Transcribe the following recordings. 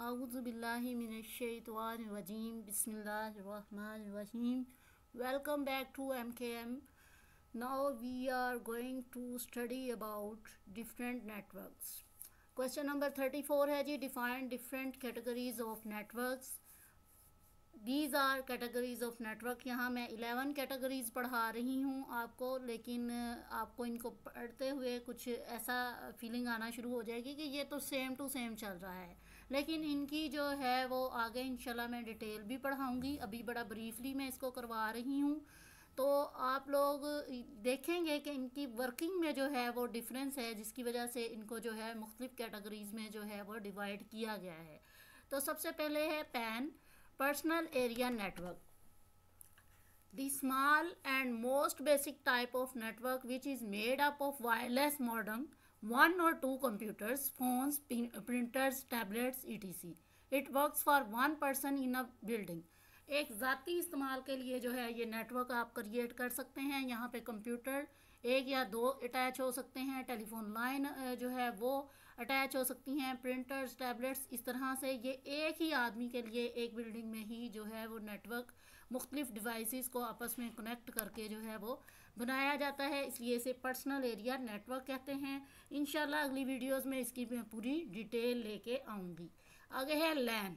Auzubillahi minash-shaytanir-rajim. Bismillahir-rahmanir-rahim. Welcome back to MKM. Now we are going to study about different networks. Question number 34 है जी, define different categories of networks. These are categories of network. यहाँ मैं 11 categories पढ़ा रही हूँ आपको, लेकिन आपको इनको पढ़ते हुए कुछ ऐसा फीलिंग आना शुरू हो जाएगी कि ये तो सेम टू सेम चल रहा है, लेकिन इनकी जो है वो आगे इंशाल्लाह मैं डिटेल भी पढ़ाऊँगी. अभी बड़ा ब्रीफली मैं इसको करवा रही हूँ, तो आप लोग देखेंगे कि इनकी वर्किंग में जो है वो डिफरेंस है, जिसकी वजह से इनको जो है मुख्तलिफ कैटेगरीज़ में जो है वो डिवाइड किया गया है. तो सबसे पहले है pan, Personal Area Network. The small and most basic type of network which is made up of wireless modem, one or two computers, phones, printers, tablets, etc. It works for one person in a building. एक ज़ाती इस्तेमाल के लिए जो है ये network आप create कर सकते हैं. यहाँ पे कंप्यूटर एक या दो अटैच हो सकते हैं, टेलीफोन लाइन जो है वो अटैच हो सकती हैं, प्रिंटर्स, टैबलेट्स. इस तरह से ये एक ही आदमी के लिए एक बिल्डिंग में ही जो है वो नेटवर्क मुख्तलिफ डिवाइसेस को आपस में कनेक्ट करके जो है वो बनाया जाता है, इसलिए इसे पर्सनल एरिया नेटवर्क कहते हैं. इंशाल्लाह अगली वीडियोस में इसकी मैं पूरी डिटेल लेके आऊँगी. आगे है LAN,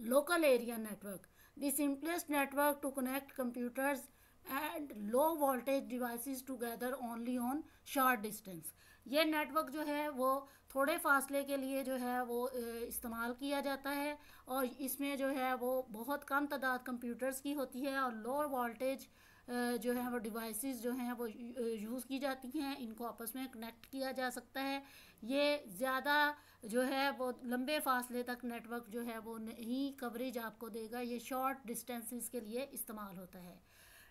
local area network, the simplest network to connect computers and low voltage devices together only on short distance. ये नेटवर्क जो है वो थोड़े फासले के लिए जो है वो इस्तेमाल किया जाता है, और इसमें जो है वो बहुत कम तादाद कंप्यूटर्स की होती है, और लो वोल्टेज जो है वो डिवाइसेस जो हैं वो यूज़ की जाती हैं. इनको आपस में कनेक्ट किया जा सकता है. ये ज़्यादा जो है वो लंबे फासले तक नेटवर्क जो है वो नहीं कवरेज आपको देगा, ये शॉर्ट डिस्टेंसेस के लिए इस्तेमाल होता है.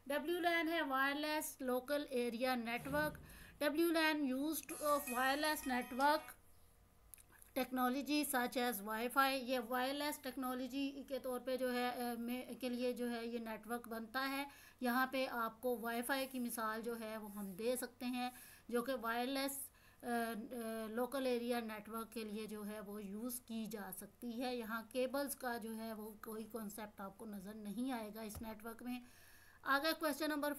WLAN है wireless local area network. WLAN used of wireless network technology such as wifi. ये वायरलेस टेक्नोलॉजी के तौर पे जो है के लिए जो है ये नेटवर्क बनता है. यहाँ पे आपको वाईफाई की मिसाल जो है वो हम दे सकते हैं, जो कि वायरलेस लोकल एरिया नेटवर्क के लिए जो है वो यूज़ की जा सकती है. यहाँ केबल्स का जो है वो कोई कॉन्सेप्ट आपको नज़र नहीं आएगा इस नेटवर्क में. आगे क्वेश्चन नंबर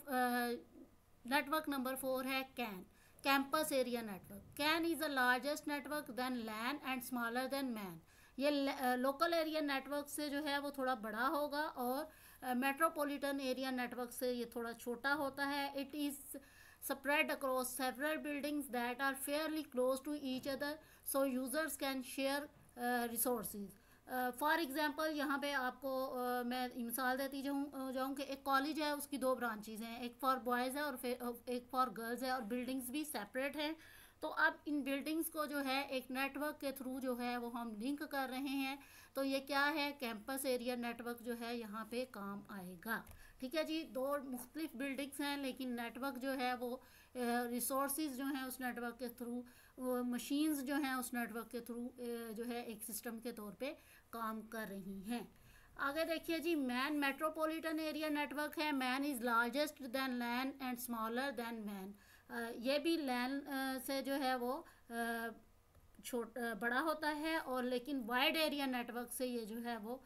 नेटवर्क नंबर 4 है CAN, campus area network. CAN is the largest network than LAN and smaller than MAN. ये लोकल एरिया नेटवर्क से जो है वो थोड़ा बड़ा होगा, और मेट्रोपॉलिटन एरिया नेटवर्क से ये थोड़ा छोटा होता है. It is spread across several buildings that are fairly close to each other, so users can share resources. For example यहाँ पे आपको मैं मिसाल देती जाऊँ कि एक कॉलेज है, उसकी दो ब्रांचेज़ हैं, एक फॉर बॉयज़ है और फिर एक फॉर गर्ल्स है, और बिल्डिंग्स भी सेपरेट हैं. तो अब इन बिल्डिंग्स को जो है एक नेटवर्क के थ्रू जो है वो हम लिंक कर रहे हैं. तो ये क्या है, कैंपस एरिया नेटवर्क जो है यहाँ पे काम आएगा. ठीक है जी, दो मुख्तलिफ बिल्डिंग्स हैं, लेकिन नेटवर्क जो है वो रिसोर्सेज जो हैं उस नेटवर्क के थ्रू, मशीन्स जो हैं उस नेटवर्क के थ्रू जो है एक सिस्टम के तौर पे काम कर रही हैं. आगे देखिए जी, मैन मेट्रोपॉलिटन एरिया नेटवर्क है. MAN is largest than LAN and smaller than MAN. ये भी लैन से जो है वो बड़ा होता है, और लेकिन वाइड एरिया नेटवर्क से ये जो है वो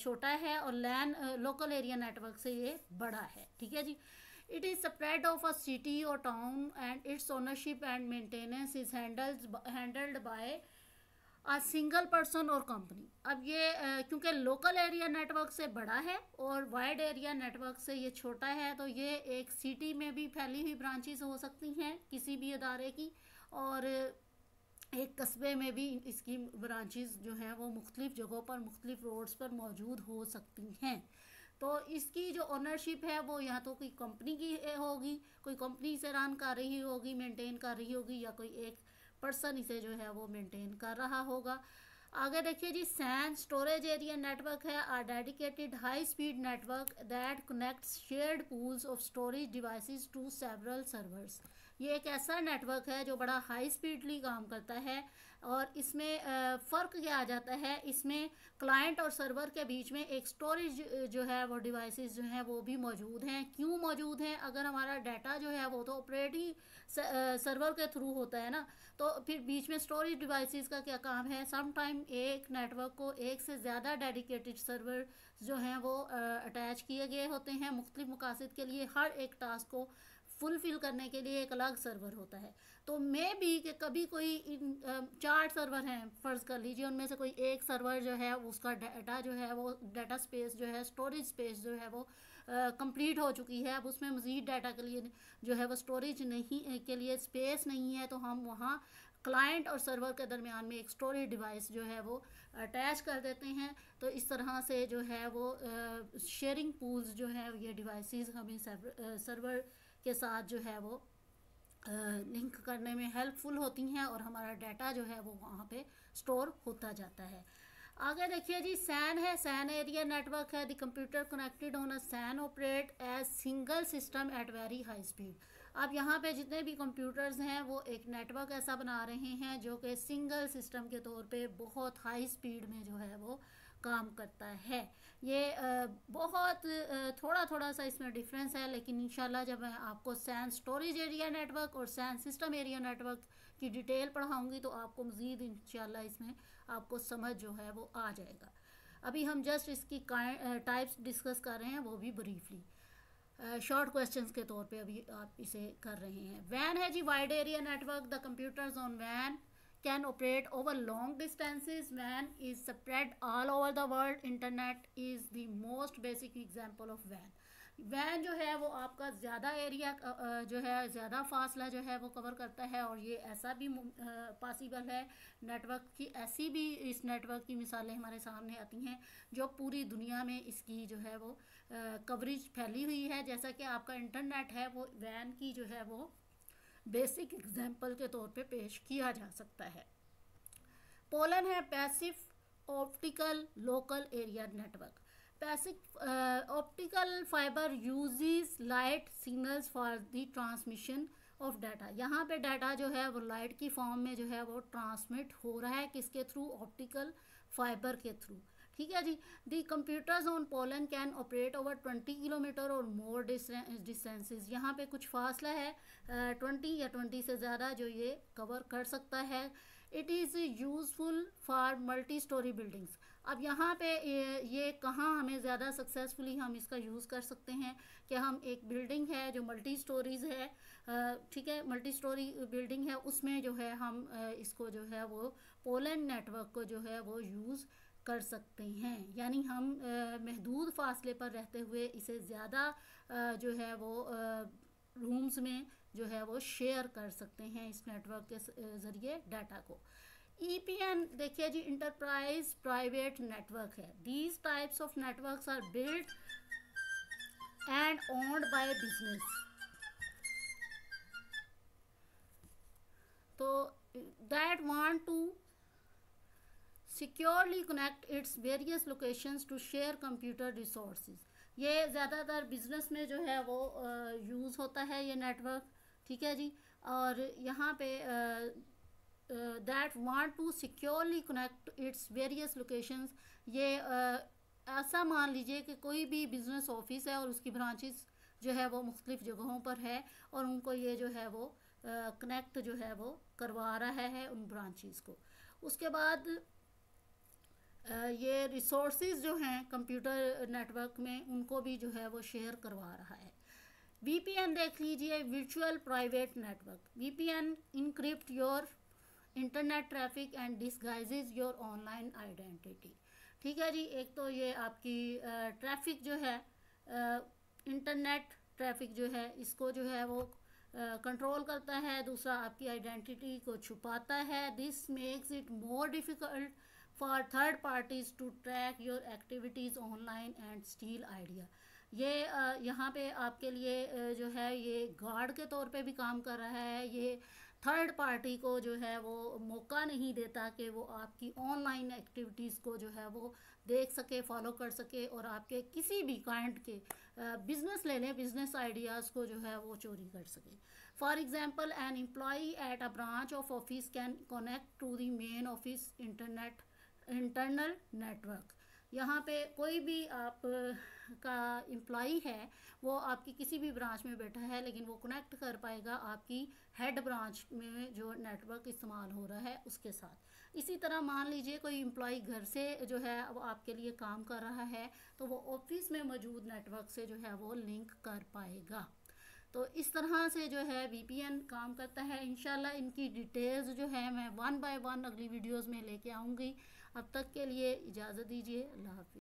छोटा है, और लैन लोकल एरिया नेटवर्क से ये बड़ा है. ठीक है जी. It is spread of a city और town and its ownership and maintenance is handled by a single person और कंपनी. अब ये क्योंकि लोकल एरिया नेटवर्क से बड़ा है और वाइड एरिया नेटवर्क से ये छोटा है, तो ये एक सिटी में भी फैली हुई ब्रांचेस हो सकती हैं किसी भी अदारे की, और एक कस्बे में भी इसकी ब्रांचेस जो हैं वो मुख्तलिफ जगहों पर मुख्तलिफ रोड्स पर मौजूद हो सकती हैं. तो इसकी जो ओनरशिप है वो या तो कोई कंपनी की होगी, कोई कंपनी से रन कर रही होगी, मेंटेन कर रही होगी, या कोई एक पर्सन इसे जो है वो मेंटेन कर रहा होगा. आगे देखिए जी, सैन स्टोरेज एरिया नेटवर्क है a dedicated high speed network that connects shared pools of storage devices to several servers. ये एक ऐसा नेटवर्क है जो बड़ा हाई स्पीडली काम करता है, और इसमें फ़र्क क्या आ जाता है, इसमें क्लाइंट और सर्वर के बीच में एक स्टोरेज जो है वो डिवाइसेस जो हैं वो भी मौजूद हैं। क्यों मौजूद हैं? अगर हमारा डाटा जो है वो तो ऑपरेटिंग सर्वर के थ्रू होता है ना, तो फिर बीच में स्टोरेज डिवाइसेस का क्या काम है? सम टाइम एक नेटवर्क को एक से ज़्यादा डेडिकेटेड सर्वर जो हैं वो अटैच किए गए होते हैं मुख्तलिफ मकासद के लिए। हर एक टास्क को फुलफ़िल करने के लिए एक अलग सर्वर होता है। तो मे बी कि कभी कोई 4 सर्वर हैं फ़र्ज़ कर लीजिए, उनमें से कोई एक सर्वर जो है उसका डाटा जो है वो डाटा स्पेस जो है, स्टोरेज स्पेस जो है वो कंप्लीट हो चुकी है। अब उसमें मज़ीद डाटा के लिए जो है वो स्टोरेज नहीं के लिए स्पेस नहीं है, तो हम वहाँ क्लाइंट और सर्वर के दरमियान में एक स्टोरेज डिवाइस जो है वो अटैच कर देते हैं। तो इस तरह से जो है वो शेयरिंग पूल्स जो है ये डिवाइसेस हमें सर्वर के साथ जो है वो लिंक करने में हेल्पफुल होती हैं, और हमारा डाटा जो है वो वहाँ पे स्टोर होता जाता है। आगे देखिए जी, सैन है, सैन एरिया नेटवर्क है। The computer connected on a SAN operate as single system at very high speed. अब यहाँ पे जितने भी कंप्यूटर्स हैं वो एक नेटवर्क ऐसा बना रहे हैं जो कि सिंगल सिस्टम के तौर पे बहुत हाई स्पीड में जो है वो काम करता है। ये बहुत थोड़ा थोड़ा सा इसमें डिफरेंस है, लेकिन इंशाल्लाह जब मैं आपको सैन स्टोरेज एरिया नेटवर्क और सैन सिस्टम एरिया नेटवर्क की डिटेल पढ़ाऊँगी तो आपको मज़ीद इंशाल्लाह इसमें आपको समझ जो है वो आ जाएगा। अभी हम जस्ट इसकी टाइप्स डिस्कस कर रहे हैं, वो भी ब्रीफली शॉर्ट क्वेश्चंस के तौर पे अभी आप इसे कर रहे हैं। वैन है जी, wide area network. The computers on वैन can operate over long distances. वैन is spread all over the world. Internet is the most basic example of वैन। वैन जो है वो आपका ज़्यादा एरिया जो है ज़्यादा फासला जो है वो कवर करता है, और ये ऐसा भी पॉसिबल है नेटवर्क की, ऐसी भी इस नेटवर्क की मिसालें हमारे सामने आती हैं जो पूरी दुनिया में इसकी जो है वो कवरेज फैली हुई है। जैसा कि आपका इंटरनेट है वो वैन की जो है वो बेसिक एग्जांपल के तौर पे पेश किया जा सकता है। पोलन है, passive optical local area network. Passive optical fibre uses light signals for the transmission of data. यहाँ पे डाटा जो है वो लाइट की फॉर्म में जो है वो ट्रांसमिट हो रहा है, किसके थ्रू? ऑप्टिकल फाइबर के थ्रू। ठीक है जी। The computers on PON can operate over 20 kilometre और मोर डिस्टेंसेस। यहाँ पे कुछ फासला है 20 या 20 से ज़्यादा जो ये कवर कर सकता है। It is useful for multi storey buildings. अब यहाँ पे ये कहाँ हमें ज़्यादा सक्सेसफुली हम इसका यूज़ कर सकते हैं कि हम एक बिल्डिंग है जो मल्टी स्टोरीज़ है, ठीक है, मल्टी स्टोरी बिल्डिंग है, उसमें जो है हम इसको जो है वो पोलन नेटवर्क को जो है वो यूज़ कर सकते हैं। यानी हम महदूद फासले पर रहते हुए इसे ज़्यादा जो है वो रूम्स में जो है वो शेयर कर सकते हैं इस नेटवर्क के ज़रिए डाटा को। EPN देखिए जी, इंटरप्राइज प्राइवेट नेटवर्क है। These types of networks are build and owned by business. तो that want to securely connect its various locations to share computer resources. ये ज़्यादातर बिजनेस में जो है वो यूज़ होता है ये नेटवर्क, ठीक है जी। और यहाँ पे that want to securely connect its various locations, ये ऐसा मान लीजिए कि कोई भी बिजनेस ऑफिस है और उसकी ब्रांचेस जो है वो मुख्तलिफ जगहों पर है, और उनको ये जो है वो कनेक्ट जो है वो करवा रहा है उन ब्रांचेस को। उसके बाद ये रिसोर्सेज जो हैं कंप्यूटर नेटवर्क में उनको भी जो है वो शेयर करवा रहा है। VPN देख लीजिए, virtual private network. VPN encrypt your internet traffic and disguises your online identity. ठीक है जी। एक तो ये आपकी ट्रैफिक जो है इंटरनेट ट्रैफिक जो है इसको जो है वो कंट्रोल करता है, दूसरा आपकी आइडेंटिटी को छुपाता है। This makes it more difficult for third parties to track your activities online and steal idea. ये यहाँ पे आपके लिए जो है ये गार्ड के तौर पे भी काम कर रहा है। ये थर्ड पार्टी को जो है वो मौका नहीं देता कि वो आपकी ऑनलाइन एक्टिविटीज़ को जो है वो देख सके, फॉलो कर सके और आपके किसी भी काइंड के बिजनेस ले लें, बिजनेस आइडियाज़ को जो है वो चोरी कर सके। For example, an employee at a branch of office can connect to the main office internal network. यहाँ पे कोई भी आप का एम्प्लॉई है, वो आपकी किसी भी ब्रांच में बैठा है, लेकिन वो कनेक्ट कर पाएगा आपकी हेड ब्रांच में जो नेटवर्क इस्तेमाल हो रहा है उसके साथ। इसी तरह मान लीजिए कोई एम्प्लॉई घर से जो है वो आपके लिए काम कर रहा है, तो वो ऑफिस में मौजूद नेटवर्क से जो है वो लिंक कर पाएगा। तो इस तरह से जो है वीपीएन काम करता है। इंशाल्लाह इनकी डिटेल्स जो है मैं वन बाय वन अगली वीडियोस में लेके आऊँगी। अब तक के लिए इजाज़त दीजिए। अल्लाह हाफिज़।